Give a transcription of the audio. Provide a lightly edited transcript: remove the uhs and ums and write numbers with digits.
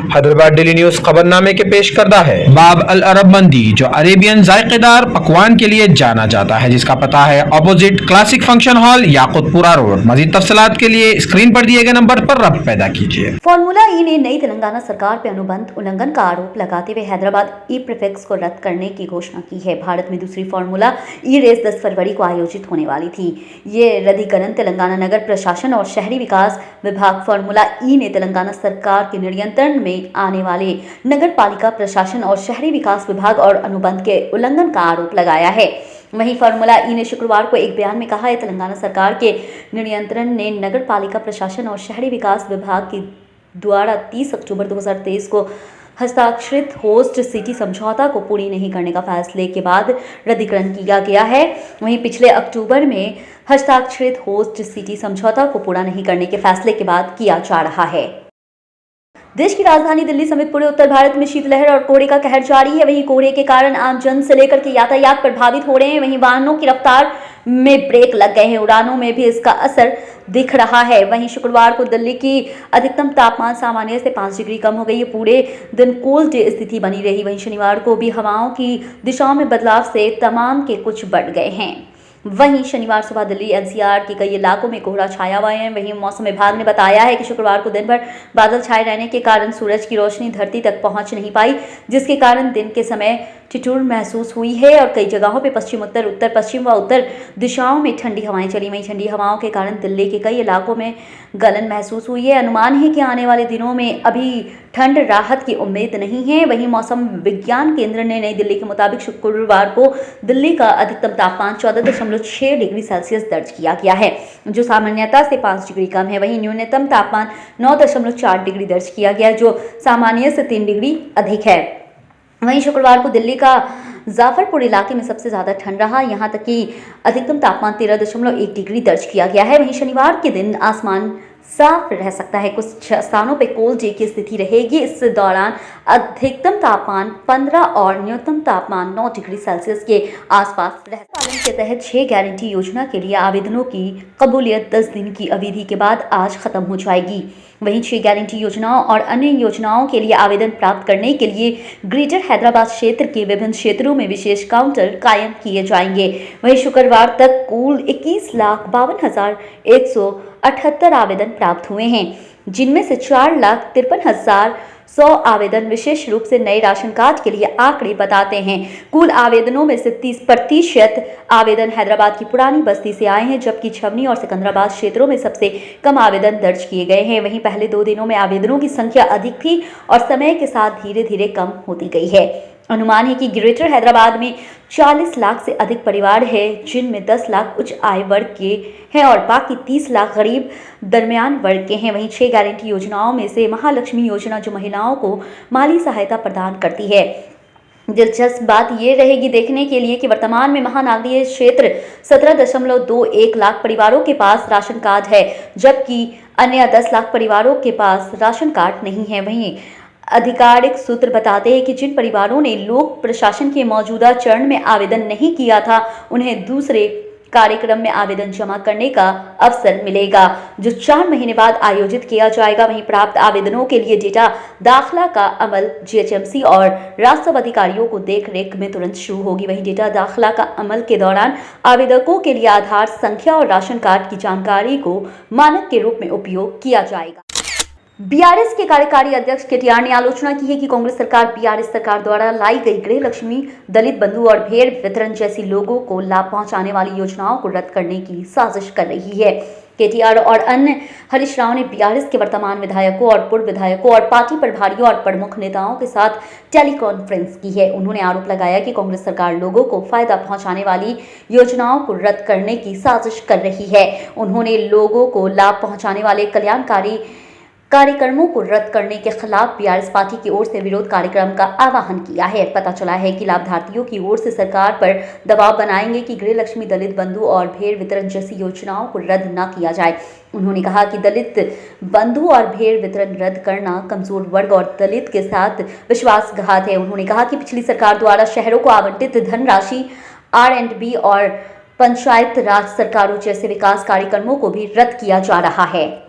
Hyderabad daily news खबरनामे के पेश करता है बाब अल अरब मंदी, जो अरेबियन जायकेदार पकवान के लिए जाना जाता है, जिसका पता है opposite classic function hall, Yakutpura road. मजीद तफसीलात के लिए स्क्रीन पर दिए गए नंबर पर रब्त पैदा कीजिए। फॉर्मूला ई ने नई तेलंगाना सरकार पर अनुबंध उल्लंघन का आरोप लगाते हुए हैदराबाद ई प्रीफिक्स को रद्द करने की घोषणा की है। भारत में दूसरी फॉर्मूला ई रेस 10 फरवरी को आयोजित होने वाली थी। ये रद्दीकरण तेलंगाना नगर प्रशासन और शहरी विकास विभाग फॉर्मूला ई ने तेलंगाना सरकार के नियंत्रण में आने वाले नगर पालिका प्रशासन और शहरी विकास विभाग और अनुबंध के उल्लंघन का आरोप लगाया है। वहीं फॉर्मूला ई ने शुक्रवार को एक बयान में कहा है, तेलंगाना सरकार के नियंत्रण ने नगर पालिका प्रशासन और शहरी विकास विभाग के द्वारा 30 अक्टूबर 2023 को हस्ताक्षरित होस्ट सिटी समझौता को पूरी नहीं करने का फैसले के बाद रद्दीकरण किया गया है। वहीं पिछले अक्टूबर में हस्ताक्षरित होस्ट सिटी समझौता को पूरा नहीं करने के फैसले के बाद किया जा रहा है। देश की राजधानी दिल्ली समेत पूरे उत्तर भारत में शीतलहर और कोहरे का कहर जारी है। वहीं कोहरे के कारण आम जन से लेकर के यातायात प्रभावित हो रहे हैं। वहीं वाहनों की रफ्तार में ब्रेक लग गए हैं। उड़ानों में भी इसका असर दिख रहा है। वहीं शुक्रवार को दिल्ली की अधिकतम तापमान सामान्य से 5 डिग्री कम हो गई है। पूरे दिन कोल्ड स्थिति बनी रही। वहीं शनिवार को भी हवाओं की दिशाओं में बदलाव से तापमान के कुछ बढ़ गए हैं। वहीं शनिवार सुबह दिल्ली एनसीआर के कई इलाकों में कोहरा छाया हुआ है। वहीं मौसम विभाग ने बताया है कि शुक्रवार को दिन भर बादल छाए रहने के कारण सूरज की रोशनी धरती तक पहुंच नहीं पाई, जिसके कारण दिन के समय ठिठुर महसूस हुई है और कई जगहों पे पश्चिम उत्तर, उत्तर पश्चिम व उत्तर दिशाओं में ठंडी हवाएं चली। वहीं ठंडी हवाओं के कारण दिल्ली के कई इलाकों में गलन महसूस हुई है। अनुमान है कि आने वाले दिनों में अभी ठंड राहत की उम्मीद नहीं है। वहीं मौसम विज्ञान केंद्र ने नई दिल्ली के मुताबिक शुक्रवार को दिल्ली का अधिकतम तापमान 14.6 डिग्री सेल्सियस दर्ज किया गया है, जो सामान्यता से 5 डिग्री कम है। वहीं न्यूनतम तापमान 9.4 डिग्री दर्ज किया गया, जो सामान्य से 3 डिग्री अधिक है। वहीं शुक्रवार को दिल्ली का जाफरपुर इलाके में सबसे ज़्यादा ठंड रहा। यहां तक कि अधिकतम तापमान 13.1 डिग्री दर्ज किया गया है। वहीं शनिवार के दिन आसमान साफ रह सकता है। कुछ स्थानों पर कोल्ड डे की स्थिति रहेगी। इस दौरान अधिकतम तापमान 15 और न्यूनतम तापमान 9 डिग्री सेल्सियस के आसपास रहता है। पालन के तहत 6 गारंटी योजना के लिए आवेदनों की कबूलियत 10 दिन की अवधि के बाद आज खत्म हो जाएगी। वहीं 6 गारंटी योजनाओं और अन्य योजनाओं के लिए आवेदन प्राप्त करने के लिए ग्रेटर हैदराबाद क्षेत्र के विभिन्न क्षेत्रों में विशेष काउंटर कायम किए जाएंगे। वहीं शुक्रवार तक कुल 21,52,178 आवेदन प्राप्त हुए हैं, जिनमें से 4,53,100 आवेदन विशेष रूप से नए राशन कार्ड के लिए आंकड़े बताते हैं। कुल आवेदनों में से 30% आवेदन हैदराबाद की पुरानी बस्ती से आए हैं, जबकि छवनी और सिकंदराबाद क्षेत्रों में सबसे कम आवेदन दर्ज किए गए हैं। वहीं पहले 2 दिनों में आवेदनों की संख्या अधिक थी और समय के साथ धीरे धीरे कम होती गई है। अनुमान है कि ग्रेटर हैदराबाद में 40 लाख से अधिक परिवार हैं, जिनमें 10 लाख उच्च आय वर्ग के हैं और बाकी 30 लाख गरीब दरमियान वर्ग के हैं। वहीं 6 गारंटी योजनाओं में से महालक्ष्मी योजना, जो महिलाओं को माली सहायता प्रदान करती है। दिलचस्प बात यह रहेगी देखने के लिए कि वर्तमान में महानगरीय क्षेत्र 17.21 लाख परिवारों के पास राशन कार्ड है, जबकि अन्य 10 लाख परिवारों के पास राशन कार्ड नहीं है। वहीं आधिकारिक सूत्र बताते हैं कि जिन परिवारों ने लोक प्रशासन के मौजूदा चरण में आवेदन नहीं किया था, उन्हें दूसरे कार्यक्रम में आवेदन जमा करने का अवसर मिलेगा, जो 4 महीने बाद आयोजित किया जाएगा। वहीं प्राप्त आवेदनों के लिए डेटा दाखिला का अमल जीएचएमसी और राजस्व अधिकारियों को देखरेख में तुरंत शुरू होगी। वहीं डेटा दाखिला का अमल के दौरान आवेदकों के लिए आधार संख्या और राशन कार्ड की जानकारी को मानक के रूप में उपयोग किया जाएगा। बीआरएस के कार्यकारी अध्यक्ष केटीआर ने आलोचना की है कि कांग्रेस सरकार बीआरएस सरकार द्वारा लाई गई गृह लक्ष्मी, दलित बंधु और भेड़ वितरण जैसी लोगों को लाभ पहुंचाने वाली योजनाओं को रद्द करने की साजिश कर रही है। केटीआर और अन्य हरीश राव ने बीआरएस के वर्तमान विधायकों और पूर्व विधायकों और पार्टी प्रभारियों और प्रमुख नेताओं के साथ टेलीकॉन्फ्रेंस की है। उन्होंने आरोप लगाया कि कांग्रेस सरकार लोगों को फायदा पहुंचाने वाली योजनाओं को रद्द करने की साजिश कर रही है। उन्होंने लोगों को लाभ पहुंचाने वाले कल्याणकारी कार्यक्रमों को रद्द करने के खिलाफ बीआरएस पार्टी की ओर से विरोध कार्यक्रम का आह्वान किया है। पता चला है कि लाभार्थियों की ओर से सरकार पर दबाव बनाएंगे कि गृह लक्ष्मी, दलित बंधु और भेड़ वितरण जैसी योजनाओं को रद्द न किया जाए। उन्होंने कहा कि दलित बंधु और भेड़ वितरण रद्द करना कमजोर वर्ग और दलित के साथ विश्वासघात है। उन्होंने कहा कि पिछली सरकार द्वारा शहरों को आवंटित धनराशि R&B और पंचायत राज सरकारों जैसे विकास कार्यक्रमों को भी रद्द किया जा रहा है।